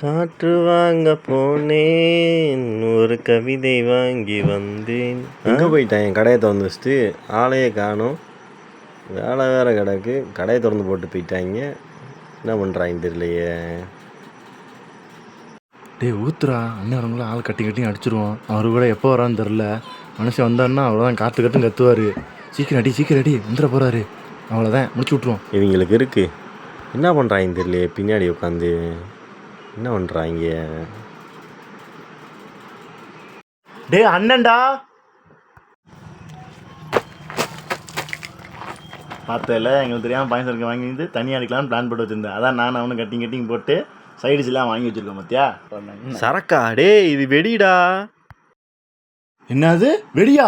காற்று வாங்க போனேன், ஒரு கவிதை வாங்கி வந்தேன். எங்கே போயிட்டேன்? என் கடையை திறந்து வச்சுட்டு ஆளையே காணும். வேலை வேறு கிடக்கு, கடையை திறந்து போட்டு போயிட்டாங்க. என்ன பண்ணுறாங்க தெரியலையே. டேய் ஊத்துறா, அண்ணன் வரவங்களும் ஆள் கட்டி கட்டி அடிச்சிருவோம். அவரு கூட எப்போ வரான்னு தெரில. மனுஷன் வந்தாருன்னா அவ்வளோதான், காற்று கட்டுன்னு கத்துவார். சீக்கிரம் அடி வந்துட போகிறாரு. அவ்வளோதான், முடிச்சு விட்ருவோம். இவங்களுக்கு இருக்கு. என்ன பண்ணுறாங்க தெரியலையே, பின்னாடி உட்காந்து என்ன பண்ணுறாங்க. டேய் அண்ணன்டா, பார்த்தல எங்களுக்கு தெரியாமல் பாயிண்ட் சரக்கு வாங்கிட்டு தனியாக அடிக்கலாம்னு பிளான் போட்டு வச்சுருந்தேன். அதான் நான் அவனு கட்டிங் போட்டு சைடிஸ்லாம் வாங்கி வச்சுருக்கேன். பார்த்தியா சரக்கா? டே இது வெடிடா. என்னது வெடியா?